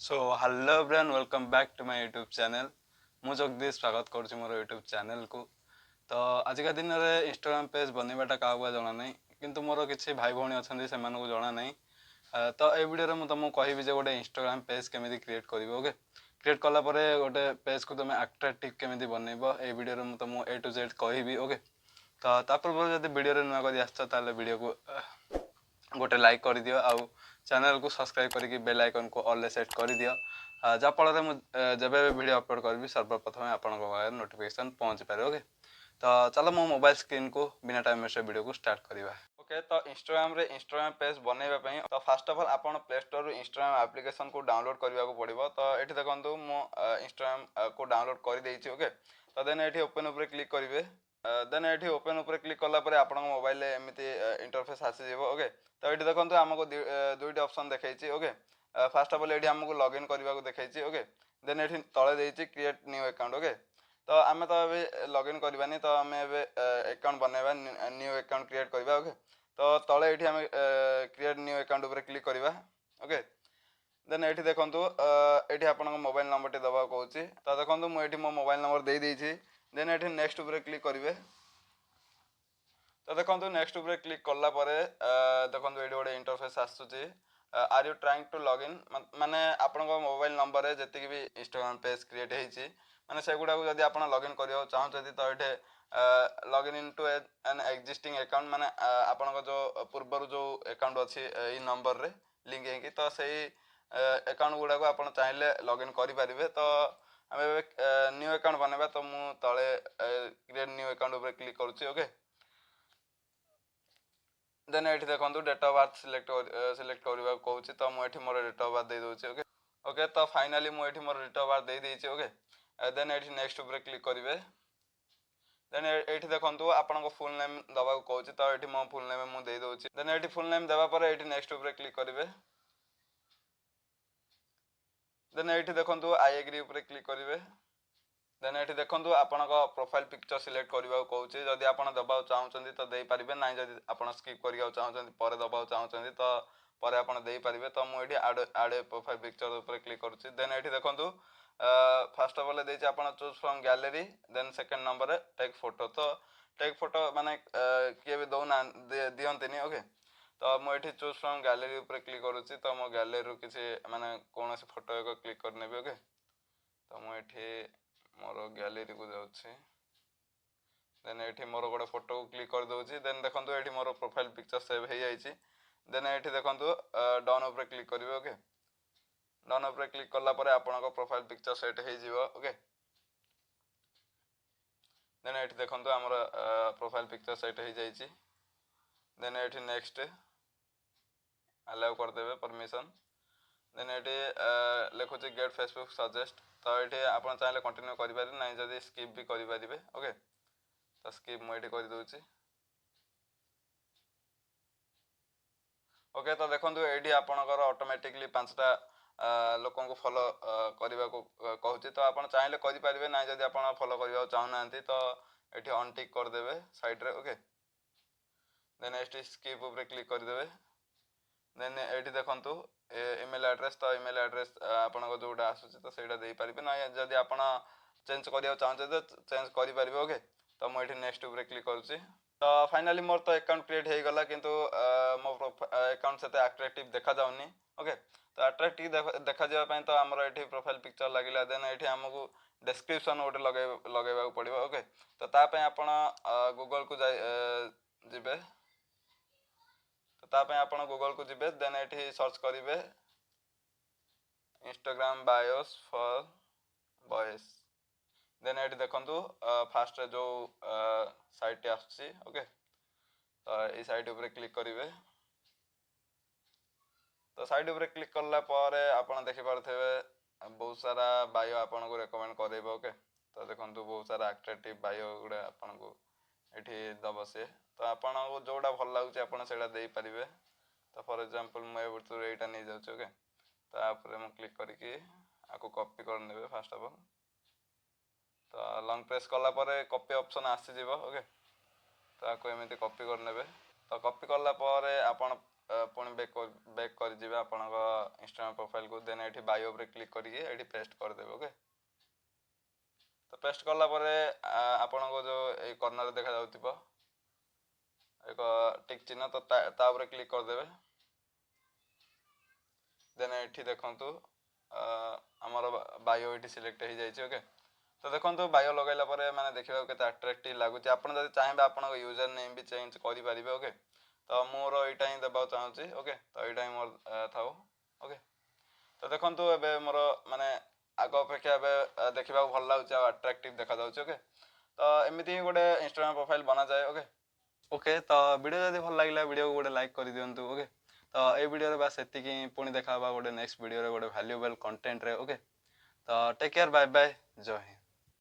So hello everyone welcome back to my YouTube channel. मु जगदीश स्वागत करुँच मोर YouTube channel को। तो आजिका दिन में इंस्टाग्राम पेज बनवाटा क्या जना ना किंतु मोर किसी भाई भौणी अच्छा से जना ना। तो ये वीडियो में तुमको कहबी जो गोटे इंस्टाग्राम पेज केमी क्रिएट कर ओके क्रिएट कलापर गोटे पेज को तुम अट्राक्टिव केमी बनइब ये वीडियो में तुमको ए टू जेड कहबी ओके। तो पूर्व जब वीडियो नुआ कर आसो वीडियो को गोटे लाइक कर दियो आउ चैनल को सब्सक्राइब करके बेल आइकन को ऑल सेट कर दियो जहाँफल जब वीडियो अपलोड करी सर्वप्रथम आपण नोटिफिकेशन पहुँच पारे ओके। तो चलो मो मोबाइल स्क्रीन को बिना टाइम वेस्ट वीडियो को स्टार्ट करवा ओके। तो इंस्टाग्राम पेज बनवाई तो फास्ट ऑफ ऑल आप प्ले स्टोर रू इंस्टाग्राम एप्लिकेशन को डाउनलोड करने को पड़ो। तो ये देखो मो इंस्टाग्राम को डाउनलोड कर देती ओके। तो देन ये ओपन उपर क्लिक करेंगे देन ये ओपन उपर क्लिक कलापर आप मोबाइल एमती इंटरफेस आसीज ओके। तो ये देखो आमको दुईट ऑप्शन देखी ओके। फास्ट ऑफ ऑल ये आमको लॉगिन करने को देखी ओके। देन ये तले देती क्रिएट न्यू अकाउंट ओके। तो आम तो अभी लॉगिन करवानी तो आम अकाउंट बनवा न्यू अकाउंट क्रिएट करवा ओके। तो तले ये आम क्रिएट न्यू अकाउंट उपर क्लिक करवा ओके। देन ये देखो ये आप मोबाइल नंबर टी दबा कौच। तो देखो मुझे मो मोबाइल नंबर दे देती। देन ये नेक्स्ट उपर क्लिक करेंगे। तो देखो नेक्स्ट उपर क्लिक कलापर देखो ये गोटे इंटरफेस आसूची are you trying to login माने आपण मोबाइल नंबर रे जति भी इंस्टाग्राम पेज क्रिएट होती माने से गुडा को जदी आपण लॉगिन करियो चाहते तो ये login into an existing account माने आपण जो पूर्वर जो अकाउंट अच्छी ये नंबर रे लिंक है तो सही अकाउंट गुडा को आपण चाहिए लॉगिन करें। तो आम न्यू अकाउंट बनवा तो मु तले क्रिएट न्यू अकाउंट उपर क्लिक करुच्ची ओके। देन ये देखो डेट ऑफ बर्थ सिलेक्ट करने को कहूँ। तो मुझे मोर डेट ऑफ बर्थ दे दूसरी ओके ओके। तो फाइनाली मुझे मोर डेट ऑफ बर्थ दे देती ओके। देन ये नेक्स्ट उपर क्लिक करेंगे। देन ये देखो आपण फुल नेम दबा कहूँ। तो ये मो फुल नेम मुझे दूसरी देन ये फुल नेम देवापर ये नेक्स्ट उपर क्लिक करेंगे। देन ये देखो आई एग्री उपर क्लिक करेंगे। देन ये देखो आपण प्रोफाइल पिक्चर सिलेक्ट करने को कहूँ। जदि आप दबा चाहते तो दे पारे ना जदि आप स्किप करने चाहते पर दबा चाहते तो पर आप दे पारे। तो मुझे आड प्रोफाइल पिक्चर उपर क्लिक करुच्ची। देन ये देखो फास्ट ऑफ ऑल देती आप choose from gallery. Then second number take photo. तो टेक फोटो माने किए भी दौना दिखती ओके। तो मुझे चूज फ्रॉम गैलरी उपर क्लिक करुच्ची। तो मो गैलरी किसी माने कौन फोटो एक क्लिक करने ओके। तो मुझे मोर गैलरी को जाऊँगी। देन ये मोर गोटे फोटो को क्लिक कर दूसरी। देन देखो ये मोर प्रोफाइल पिक्चर सेव हो जाए। देन ये देखो डन उपर क्लिक करेंगे ओके। डन उपर क्लिक कलापर आपण प्रोफाइल पिक्चर सेट हो ओके। देन ये देखो आमर प्रोफाइल पिक्चर सेट हो जाए। देन ये नेक्स्ट अलाउ करदे परमिशन। देन ये लिखुच गेट फेसबुक सजेस्ट। तो ये आप चाहिए कंटिन्यू करें ना जब स्किप भी करेंगे ओके। तो स्किप मुझे कर दूसरी ओके। तो देखो ये आपणकर ऑटोमेटिकली 5टा लोक फॉलो करने को कहूँ। तो आप चाहिए करेंगे ना जब आप फॉलो करने चाहूना तो ये अनटिक करदे साइड्रे ओके। देन ये स्किप उपर क्लिक करदे। देन ये देखो इमेल एड्रेस। तो इमेल एड्रेस आपण जोटा आसूँ तो सहीटा दे पारे ना जदि आप चेंज करने चाहते तो चेंज करेंगे ओके। तो मुझे नेक्स्ट उपर क्लिक करुच्ची। तो फाइनाली मोर तो अकाउंट क्रिएट हो गला किंतु मो अकाउंट से अट्राक्टिव देखा जाऊनी ओके। तो अट्राक्टिव देखा जावाई तो आमर ये प्रोफाइल पिक्चर लगे। देन ये आमको डिस्क्रिप्शन गोटे लगेगा पड़ो ओके। तो तापाई आप गूगल को जाए तो तापाई आप गूगल को जीवे। देन ये सर्च करेंगे Instagram bios for boys. Then ये देखो फास्ट जो साइट आसूँ ओके। तो ये साइट उपर क्लिक करेंगे। तो साइट उपर क्लिक कलापर आप देखिपे बहुत सारा बायो आपन को रेकमेंड करे ओके। तो देखो बहुत सारा अट्राक्टिव बायो गुड़ा आपन को ये दब सी। तो आपन को जोटा भल लगुच आप दे पारे। तो फॉर एग्जांपल मुझे यहाँ नहीं जाऊँ ओके। तो आप क्लिक करके आपको कॉपी कर फास्ट ऑफ ऑल। तो लॉन्ग प्रेस कलापर कॉपी ऑप्शन आसीज ओके। तो आपको एमती कॉपी करने। तो कॉपी कलापर आपन पुणी बैक कर आपणको इंस्टाग्राम प्रोफाइल को देन ये बायो पर क्लिक करके ये पेस्ट करदेवे ओके। तो पेस्ट कला आपण को जो ये कॉर्नर देखा जाउथिबो एक टिक चिन्ह तो ता क्लिक करदेवे देन ये देखु आमर बायो ये सिलेक्ट हो जाए ओके। तो देखो बायो लगेला माने देखा के अट्राक्टिव लगुच आपड़ जब चाहिए आप यूजर नेम भी चेंज करेंगे ओके। तो मोर यहाँ ही देवा चाहूँगी ओके। तो यहाँ ही मोर था ओके। तो देखो ए मोर माने आग अपेक्षा देखा भल लगे अट्राक्टिव देखा ओके। तो एमती ही गोटे इंस्टाग्राम प्रोफाइल बना जाए ओके। ओके तो वीडियो जब भल लगे वीडियो को गोटे लाइक कर दिंतु ओके। तो ये वीडियो बस एतिकी पुणी देखा गोटे नेक्स्ट वीडियो गोटे वैल्यूएबल कंटेंट रे ओके। तो टेक केयर बाय बाय जय हिंद।